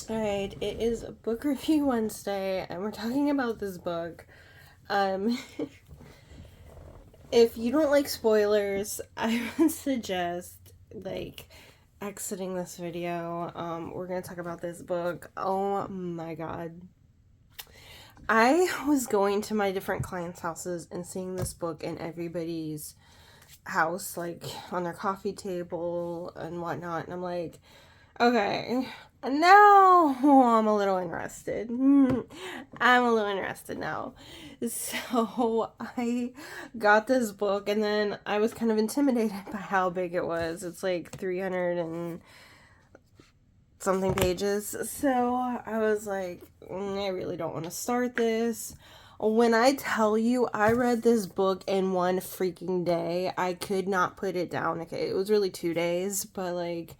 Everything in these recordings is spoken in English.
Alright, it is Book Review Wednesday, and we're talking about this book. Um, if you don't like spoilers, I would suggest, exiting this video. We're gonna talk about this book. Oh my god. I was going to my different clients' houses and seeing this book in everybody's house, like, on their coffee table and whatnot, and I'm like, okay, now I'm a little interested. I'm a little interested now. So I got this book, and then I was kind of intimidated by how big it was. It's like 300 and something pages. So I was like, I really don't want to start this. When I tell you I read this book in one freaking day, I could not put it down. Okay, it was really 2 days, but like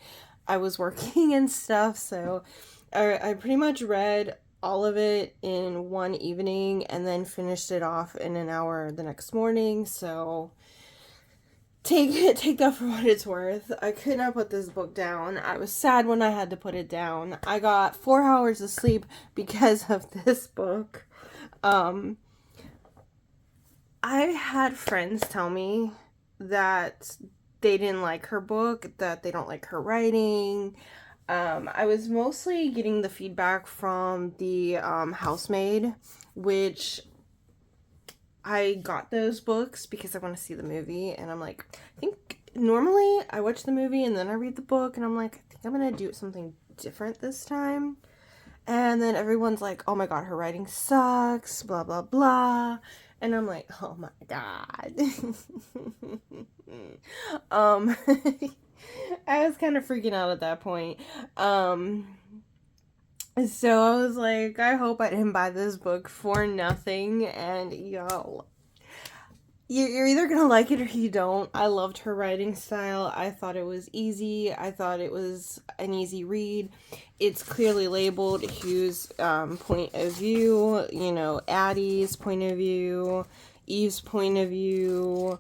I was working and stuff, so I pretty much read all of it in one evening and then finished it off in an hour the next morning. So take that for what it's worth. I could not put this book down. I was sad when I had to put it down. I got 4 hours of sleep because of this book. I had friends tell me that they didn't like her book, that they don't like her writing. I was mostly getting the feedback from the housemaid, which I got those books because I want to see the movie, and I'm like, I think normally I watch the movie and then I read the book, and I'm like, I think I'm gonna do something different this time. And then everyone's like, oh my god, her writing sucks, blah blah blah. And I'm like, oh my god. um I was kind of freaking out at that point. So I was like, I hope I didn't buy this book for nothing. And yo, you're either gonna like it or you don't. I loved her writing style. I thought it was easy. I thought it was an easy read. It's clearly labeled Hugh's point of view, Addie's point of view, Eve's point of view.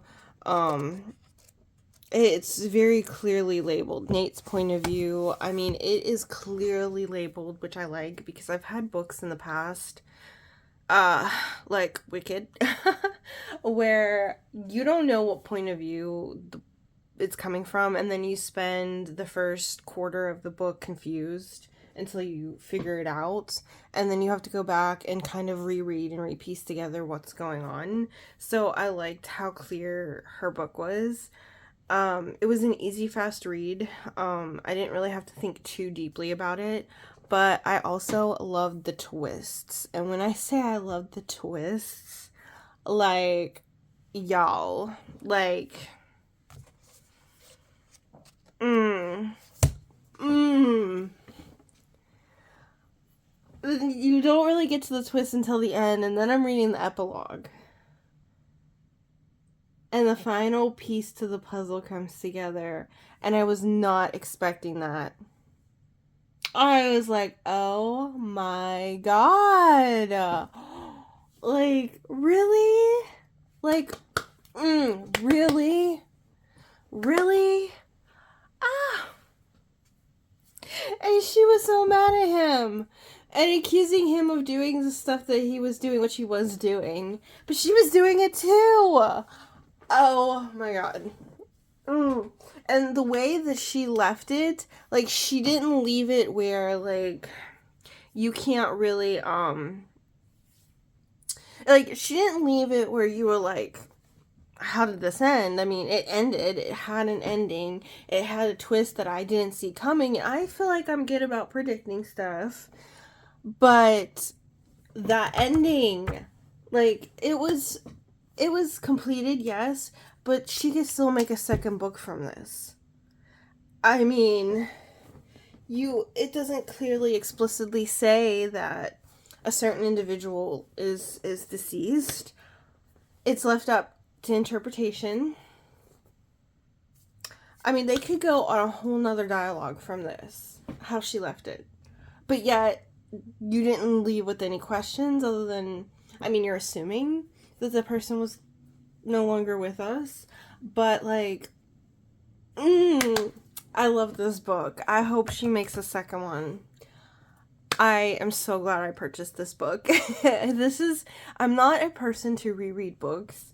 It's very clearly labeled Nate's point of view. I mean, it is clearly labeled, which I like because I've had books in the past, like Wicked, where you don't know what point of view it's coming from, and then you spend the first quarter of the book confused until you figure it out, and then you have to go back and kind of reread and repiece together what's going on. So I liked how clear her book was. It was an easy, fast read. I didn't really have to think too deeply about it, but I also loved the twists. And when I say I loved the twists, like, y'all, like, you don't really get to the twist until the end, and then I'm reading the epilogue. And the final piece to the puzzle comes together, and I was not expecting that. I was like, oh my god. Like, really? Like, really? Really? Ah. And she was so mad at him and accusing him of doing the stuff that he was doing, which he was doing. But she was doing it too. Oh my god. And the way that she left it, like, she didn't leave it where, like, you can't really, like, she didn't leave it where you were like, how did this end? I mean, it ended. It had an ending. It had a twist that I didn't see coming. I feel like I'm good about predicting stuff. But that ending, like, it was completed, yes, but she could still make a second book from this. I mean, it doesn't clearly explicitly say that a certain individual is deceased. It's left up to interpretation. I mean, they could go on a whole nother dialogue from this, how she left it. But yet, you didn't leave with any questions other than, I mean, you're assuming that the person was no longer with us. But, like, I love this book. I hope she makes a second one. I am so glad I purchased this book. I'm not a person to reread books.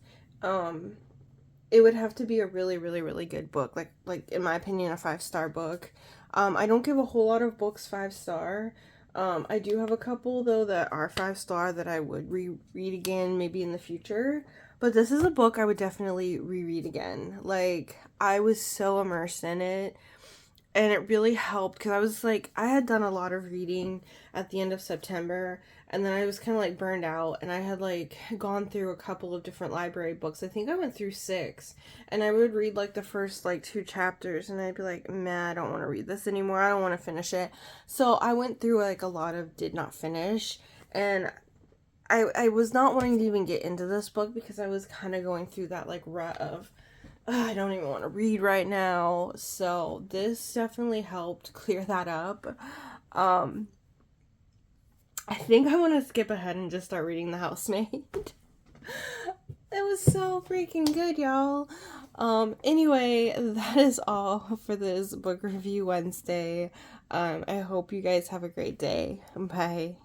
It would have to be a really, really, really good book. Like in my opinion, a 5-star book. I don't give a whole lot of books 5-star. I do have a couple though that are 5-star that I would reread again maybe in the future. But this is a book I would definitely reread again. Like, I was so immersed in it. And it really helped because I was like, I had done a lot of reading at the end of September, and then I was kind of like burned out, and I had like gone through a couple of different library books. I think I went through 6, and I would read like the first like 2 chapters, and I'd be like, man, I don't want to read this anymore. I don't want to finish it. So I went through like a lot of did not finish, and I was not wanting to even get into this book because I was kind of going through that like rut of I don't even want to read right now. So this definitely helped clear that up. Um, I think I want to skip ahead and just start reading The Housemaid. It was so freaking good, y'all. Anyway, that is all for this book review Wednesday. I hope you guys have a great day. Bye.